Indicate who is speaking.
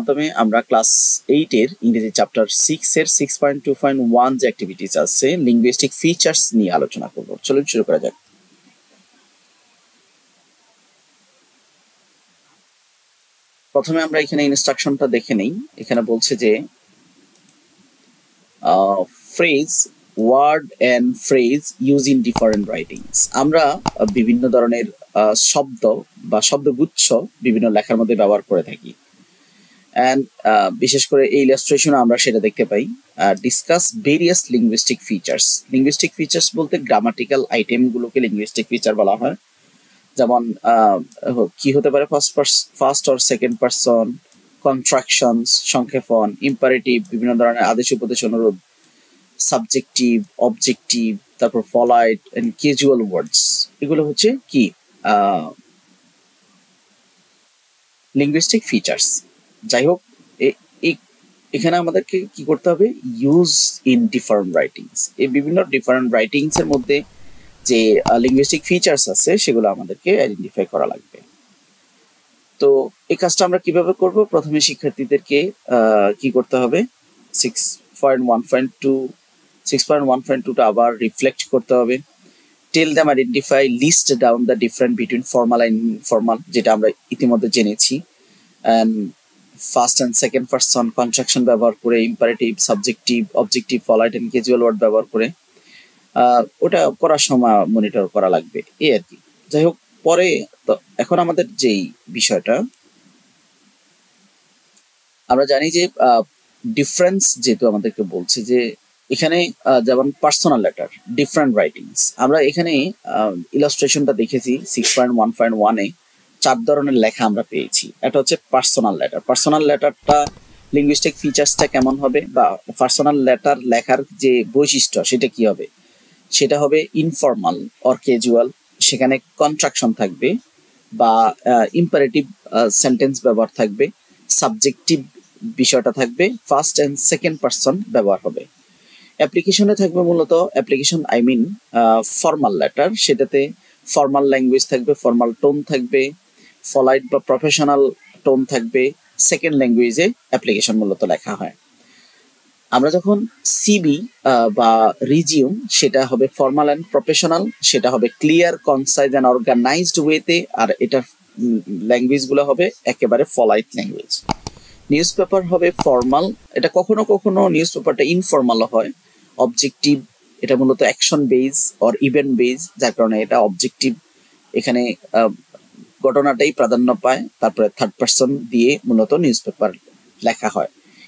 Speaker 1: প্রথমে আমরা ক্লাস 8 এর ইংরেজি চ্যাপ্টার 6 এর 6.2.1 যে অ্যাক্টিভিটিস আছে লিঙ্গুইস্টিক ফিচার্স নিয়ে আলোচনা করব। চলুন শুরু করা যাক। প্রথমে আমরা এখানে ইনস্ট্রাকশনটা দেখে নেই। এখানে বলছে যে phrase, word and phrase use in different writings. আমরা বিভিন্ন ধরনের শব্দ বা শব্দগুচ্ছ বিভিন্ন লেখার মধ্যে ব্যবহার করে থাকি। অ্যান্ড বিশেষ করে এই ইলাস্ট্রেশনে আমরা সেটা দেখতে পাই। Discuss various linguistic features. Linguistic features বলতে গ্রামাটিক্যাল আইটেমগুলোকে লিঙ্গুইস্টিক ফিচার বলা হয়। যেমন কি হতে পারে, first or second person, contractions, সংক্ষেপণ, ইম্পারেটিভ, বিভিন্ন ধরনের আদেশ উপদেশ অনুরোধ, সাবজেক্টিভ, অবজেক্টিভ, তারপর ফলাইট এন্ড ক্যাজুয়াল ওয়ার্ডস। এগুলো হচ্ছে কি লিঙ্গুইস্টিক ফিচার্স। যাই হোক, এখানে আমাদেরকে কি করতে হবে, ইউজ ইন ডিফারেন্ট রাইটিংস। এই বিভিন্ন ডিফারেন্ট রাইটিংস এর মধ্যে যে লিঙ্গুইস্টিক ফিচার্স আছে সেগুলো আমাদেরকে আইডেন্টিফাই করা লাগবে। তো এই কাজটা আমরা কিভাবে করব? প্রথমে শিক্ষার্থীদেরকে কি করতে হবে, 6.1.2টা আবার রিফ্লেক্ট করতে হবে। Tell them identify, list down the difference between formal and informal, যেটা আমরা ইতিমধ্যে জেনেছি। First and second person contraction ব্যবহার করে, imperative, subjective, objective, polite and casual word ব্যবহার করে ওটা করার সময় মনিটর করা লাগবে, এই আর কি। যাই হোক, পরে তো এখন আমাদের যেই বিষয়টা আমরা জানি যে ডিফারেন্স যেহেতু আমাদেরকে বলছে যে এখানে যেমন পার্সোনাল লেটার, ডিফারেন্ট রাইটিংস, আমরা এখানে ইলাস্ট্রেশনটা দেখেছি 6.1.1-এ 4 ধরনের লেখা আমরা পেয়েছি। এটা হচ্ছে পার্সোনাল লেটার। পার্সোনাল লেটারটা লিঙ্গুইস্টিক ফিচার্সটা কেমন হবে, বা পার্সোনাল লেটার লেখার যে বৈশিষ্ট্য সেটা কি হবে? সেটা হবে ইনফর্মাল অর ক্যাজুয়াল, সেখানে কন্ট্রাকশন থাকবে বা ইম্পারেটিভ সেন্টেন্স ব্যবহার থাকবে, সাবজেক্টিভ বিষয়টা থাকবে, ফার্স্ট অ্যান্ড সেকেন্ড পারসন ব্যবহার হবে। অ্যাপ্লিকেশনে থাকবে মূলত ফর্মাল লেটার, সেটাতে ফর্মাল ল্যাঙ্গুয়েজ থাকবে, ফর্মাল টোন থাকবে, ফলাইট বা প্রফেশনাল টোন থাকবে। সেকেন্ড ল্যাঙ্গুয়েজে অ্যাপ্লিকেশন মূলত লেখা হয়। আমরা যখন সিবি বা রিজিউম, সেটা হবে ফর্মাল অ্যান্ড প্রফেশনাল, সেটা হবে ক্লিয়ার, কনসাইজ অ্যান্ড অর্গানাইজড ওয়েতে, আর এটার ল্যাঙ্গুয়েজগুলো হবে একেবারে ফলাইট ল্যাঙ্গুয়েজ। নিউজ পেপার হবে ফর্মাল, এটা কখনো কখনো নিউজ পেপারটা ইনফর্মালও হয়। অবজেক্টিভ, এটা মূলত action base or event base, যার কারণে এটা অবজেক্টিভ। এখানে ঘটনাটাই প্রাধান্য পায়, তারপরে থার্ড পারসন দিয়ে মূলত নিউজ পেপার লেখা হয়।